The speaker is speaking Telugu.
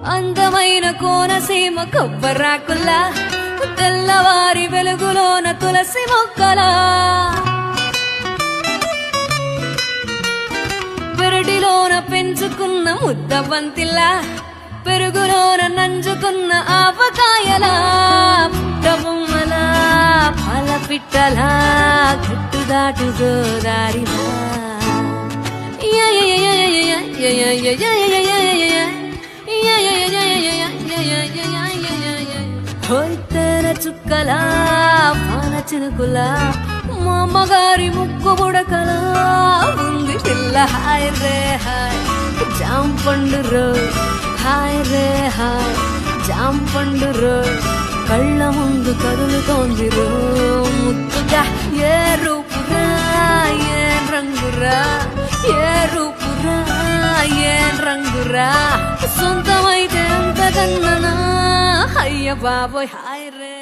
అందమైన కోనసీమ కొబ్బరాకుల్లా తెల్లవారి వెలుగులోన తులసి మొక్కలా పెరటిలోన పెంచుకున్న ముద్ద బంతిలా పెరుగులోన నంజుకున్న ఆవకాయలా పుట్టబొమ్మలా పాల పిట్టలా గుట్టు దాటు గోదారిలా తేన చుక్కలా పాన చినుకులా మా మగారి ముక్కు బుడకలా ఉంది పిల్ల హాయ్ రే హాయ్ జాంపండు రో హాయ్ రే హాయ్ జాంపండు రో కళ్ళ ముందు కదులుతోంది రో ముద్దుగా ఏ రూపురా ఏ రంగురా ఏ రూపురా ఏ రంగురా సొంతమైతే అంతకన్నా అయ్య బాబోయ్ హాయ్ రే